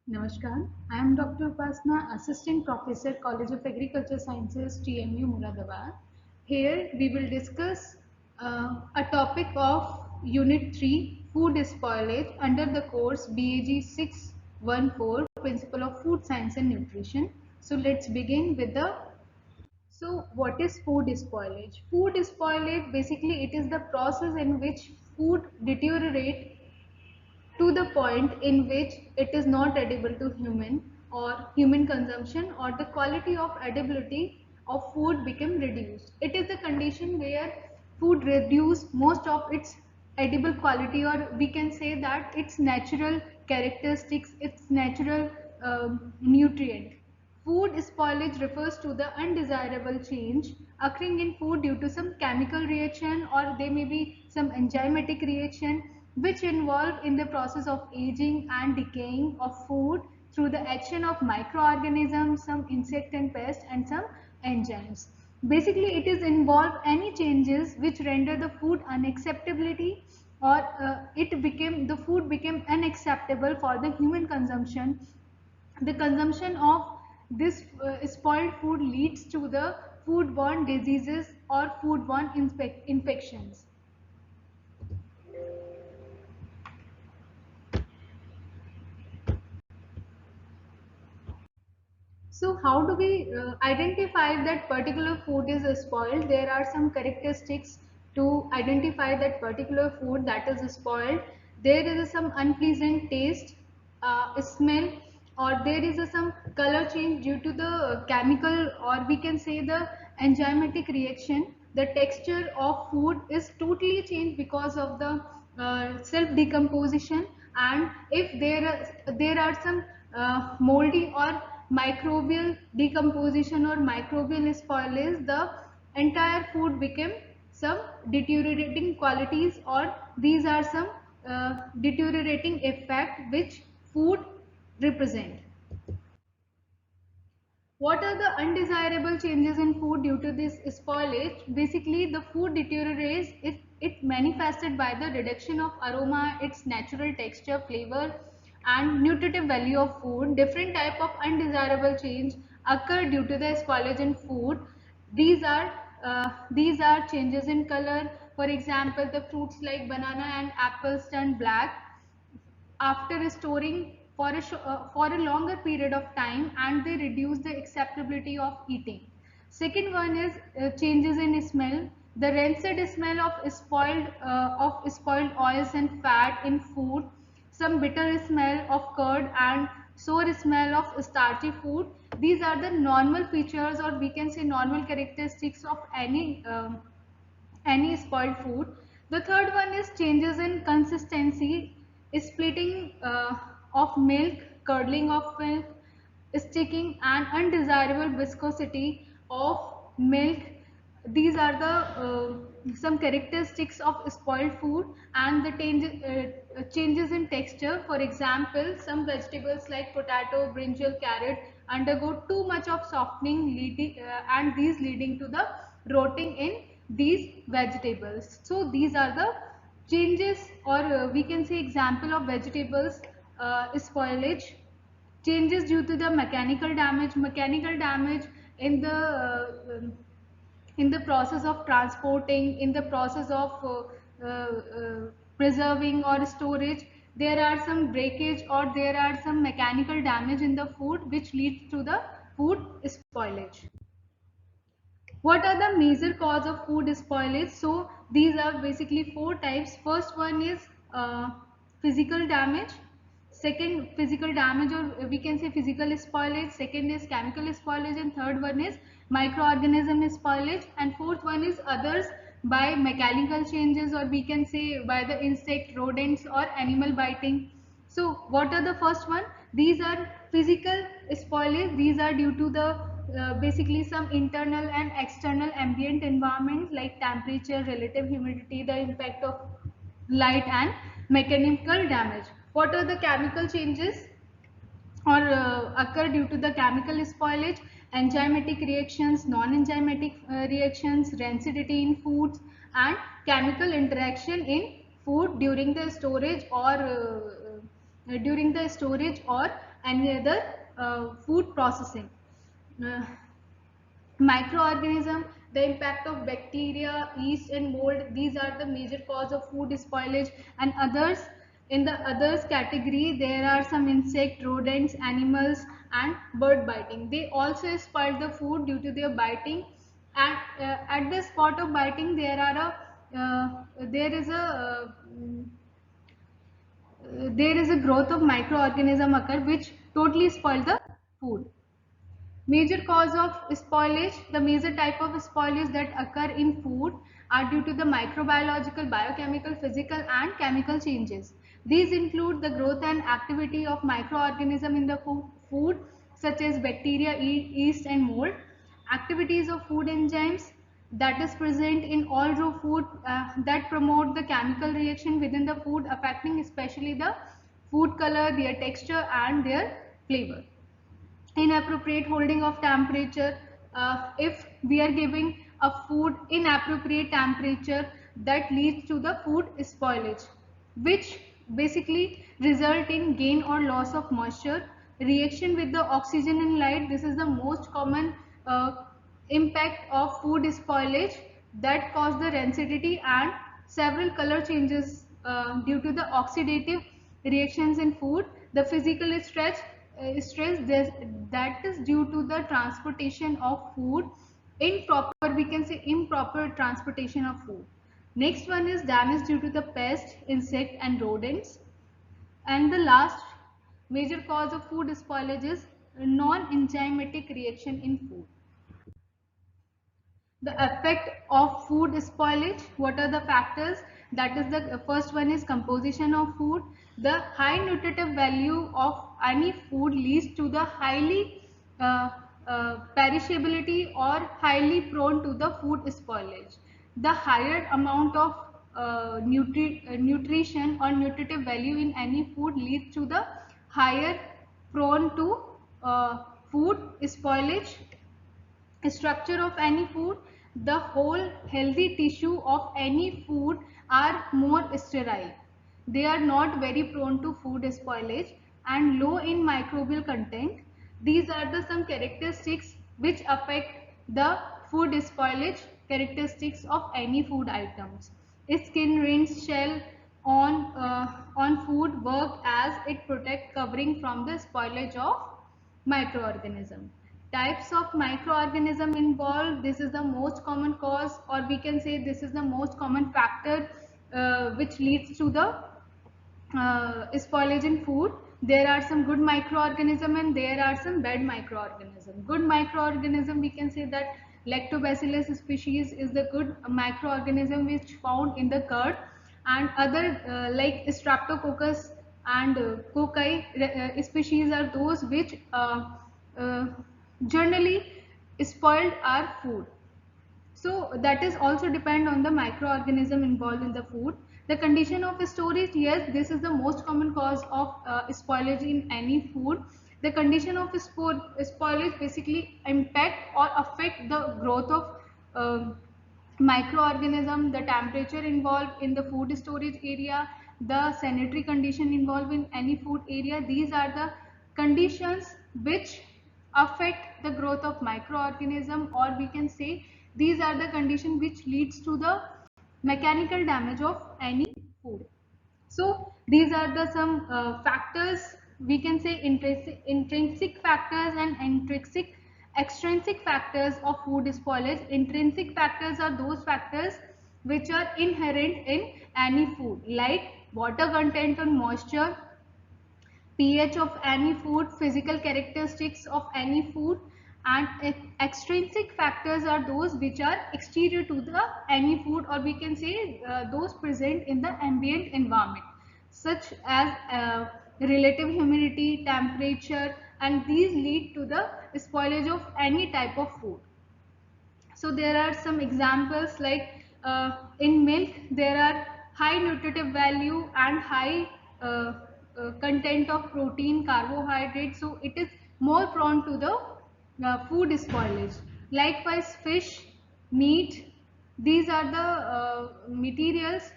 Namaskar. I am Dr. Upasna, Assistant Professor, College of Agriculture Sciences, TMU, Muradabad. Here we will discuss a topic of Unit 3, Food Spoilage under the course BAG 614, Principle of Food Science and Nutrition. So let's begin with the what is food spoilage? Food spoilage basically it is the process in which food deteriorate to the point in which it is not edible to human or human consumption, or the quality of edibility of food become reduced. It is the condition where food reduce most of its edible quality, or we can say that its natural characteristics, its natural nutrient. Food spoilage refers to the undesirable change occurring in food due to some chemical reaction, or there may be some enzymatic reaction which involve in the process of aging and decaying of food through the action of microorganisms, some insect and pest, and some enzymes. Basically, it is involve any changes which render the food unacceptability, or the food became unacceptable for the human consumption. The consumption of this spoiled food leads to the foodborne diseases or foodborne infections. So how do we identify that particular food is spoiled? There are some characteristics to identify that particular food that is spoiled. There is some unpleasant taste, smell, or there is some color change due to the chemical, or we can say the enzymatic reaction. The texture of food is totally changed because of the self decomposition, and if there are some moldy or microbial decomposition or microbial spoilage, the entire food became some deteriorating qualities, or these are some deteriorating effect which food represent. What are the undesirable changes in food due to this spoilage? Basically, the food deteriorates. It manifested by the reduction of aroma, its natural texture, flavor, and nutritive value of food. Different type of undesirable change occur due to the spoilage in food. These are these are changes in color. For example, the fruits like banana and apples turn black after storing for a longer period of time, and they reduce the acceptability of eating. Second one is changes in smell. The rancid smell of spoiled oils and fat in food, some bitter smell of curd, and sour smell of starchy food. These are the normal features, or we can say normal characteristics of any spoiled food. The third one is changes in consistency, splitting of milk, curdling of milk, sticking, and undesirable viscosity of milk. These are the some characteristics of spoiled food. And the changes in texture. For example, some vegetables like potato, brinjal, carrot undergo too much of softening, and these leading to the rotting in these vegetables. So these are the changes, or we can say example of vegetables spoilage. Changes due to the mechanical damage in the process of transporting, in the process of preserving or storage. There are some breakage, or there are some mechanical damage in the food which leads to the food spoilage. What are the major cause of food spoilage? So these are basically four types. First one is physical damage. Second, physical damage, or we can say physical spoilage. Second is chemical spoilage, and third one is microorganism spoilage, and fourth one is others by mechanical changes, or we can say by the insect, rodents, or animal biting. So what are the first one? These are physical spoilage. These are due to the basically some internal and external ambient environment like temperature, relative humidity, the impact of light, and mechanical damage. What are the chemical changes or occur due to the chemical spoilage? Enzymatic reactions, non-enzymatic reactions, rancidity in foods, and chemical interaction in food during the storage, or any other food processing. Uh, Microorganism, the impact of bacteria, yeast and mold, these are the major cause of food spoilage. And others, in the others category, there are some insect, rodents, animals and bird biting. They also spoil the food due to their biting. At the spot of biting, there is a growth of microorganism occur which totally spoil the food. Major cause of spoilage, the major type of spoilage that occur in food are due to the microbiological, biochemical, physical and chemical changes. These include the growth and activity of microorganisms in the food such as bacteria, yeast and mold, activities of food enzymes that is present in all raw food that promote the chemical reaction within the food affecting especially the food color, their texture and their flavor. Inappropriate holding of temperature, if we are giving a food inappropriate temperature, that leads to the food spoilage, which basically result in gain or loss of moisture. Reaction with the oxygen and light, this is the most common impact of food spoilage that cause the rancidity and several color changes due to the oxidative reactions in food. The physical that is due to the transportation of food, improper, we can say improper transportation of food. Next one is damage due to the pest, insect and rodents. And the last major cause of food spoilage is non-enzymatic reaction in food. The effect of food spoilage, what are the factors? That is, the first one is composition of food. The high nutritive value of any food leads to the highly perishability or highly prone to the food spoilage. The higher amount of nutrition or nutritive value in any food leads to the higher prone to food spoilage. Structure of any food, the whole healthy tissue of any food are more sterile. They are not very prone to food spoilage and low in microbial content. These are the some characteristics which affect the food spoilage characteristics of any food items. Skin, rinse, shell on food work as it protect covering from the spoilage of microorganism. Types of microorganism involved, this is the most common cause, or we can say this is the most common factor which leads to the spoilage in food. There are some good microorganism and there are some bad microorganism. Good microorganism, we can say that lactobacillus species is the good microorganism which found in the curd, and other like streptococcus and cocci species are those which uh, generally spoiled our food. So that is also depend on the microorganism involved in the food. The condition of storage, yes, this is the most common cause of spoilage in any food. The condition of spoilage basically impact or affect the growth of microorganism, the temperature involved in the food storage area, the sanitary condition involved in any food area. These are the conditions which affect the growth of microorganism, or we can say these are the conditions which leads to the mechanical damage of any food. So these are the some factors, we can say intrinsic factors and extrinsic factors of food spoilage. Intrinsic factors are those factors which are inherent in any food, like water content and moisture, pH of any food, physical characteristics of any food. And extrinsic factors are those which are exterior to the any food, or we can say those present in the ambient environment, such as relative humidity, temperature, and these lead to the spoilage of any type of food. So there are some examples like in milk there are high nutritive value and high content of protein, carbohydrate, so it is more prone to the food spoilage. Likewise fish, meat, these are the materials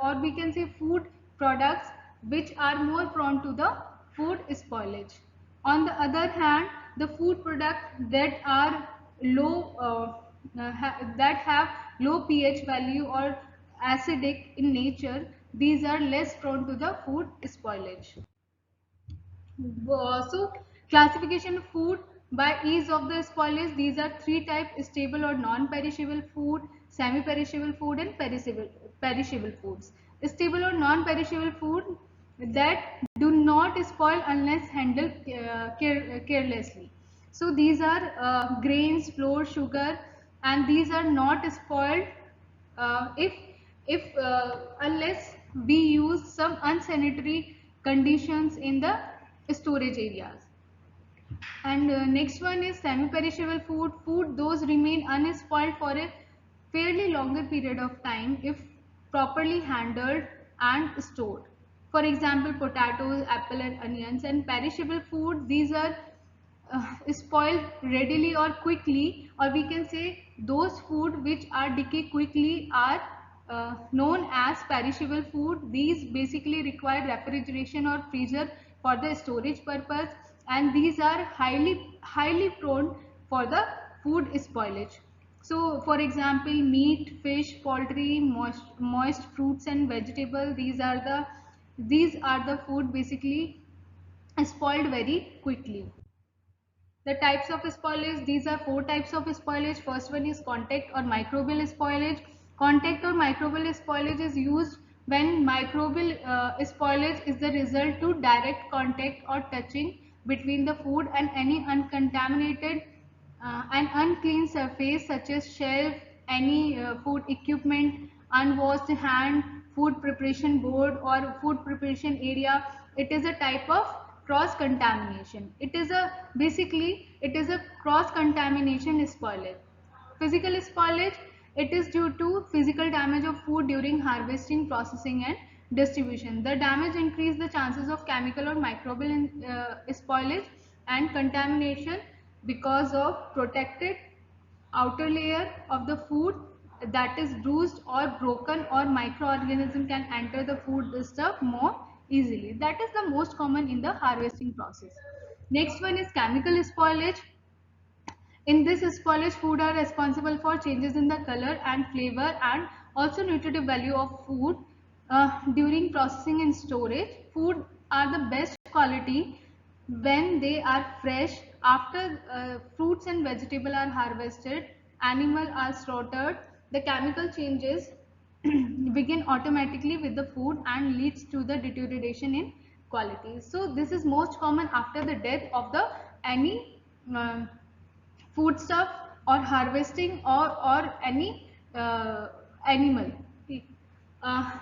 or we can say food products which are more prone to the food spoilage. On the other hand, the food products that are low that have low pH value or acidic in nature, these are less prone to the food spoilage. So classification of food by ease of the spoilage, these are three types: stable or non-perishable food, semi-perishable food, and perishable foods. Stable or non-perishable food that do not spoil unless handled carelessly. So these are grains, flour, sugar, and these are not spoiled if unless we use some unsanitary conditions in the storage areas. And next one is semi-perishable food those remain unspoiled for a fairly longer period of time if properly handled and stored. For example, potatoes, apple and onions. And perishable food, these are spoil readily or quickly, or we can say those food which are decay quickly are known as perishable food. These basically require refrigeration or freezer for the storage purpose, and these are highly prone for the food spoilage. So for example, meat, fish, poultry, moist fruits and vegetables, these are the food basically spoiled very quickly. The types of spoilage, these are four types of spoilage. First one is contact or microbial spoilage. Contact or microbial spoilage is used when microbial spoilage is the result to direct contact or touching between the food and any uncontaminated and unclean surface such as shelf, any food equipment, unwashed hand, food preparation board or food preparation area. It is a type of cross contamination. It is a cross contamination spoilage. Physical spoilage, it is due to physical damage of food during harvesting, processing and distribution. The damage increase the chances of chemical or microbial spoilage and contamination because of protected outer layer of the food that is bruised or broken, or microorganism can enter the food stuff more easily. That is the most common in the harvesting process. Next one is chemical spoilage. In this spoilage, food are responsible for changes in the color and flavor and also nutritive value of food during processing and storage. Food are the best quality when they are fresh. After fruits and vegetables are harvested, animals are slaughtered, the chemical changes begin automatically with the food and leads to the deterioration in quality. So this is most common after the death of the any foodstuff or harvesting or any animal.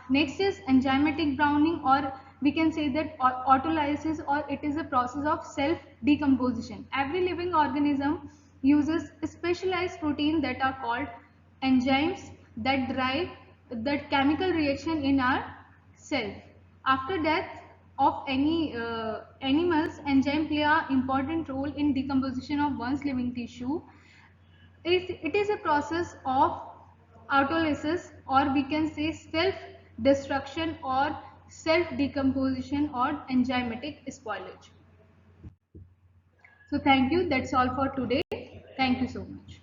Next is enzymatic browning, or we can say that autolysis, or it is a process of self decomposition. Every living organism uses specialized protein that are called enzymes that drive that chemical reaction in our cell. After death of any animals, enzyme play an important role in decomposition of one's living tissue. It is a process of autolysis, or we can say self destruction or self decomposition or enzymatic spoilage. So thank you. That's all for today. Thank you so much.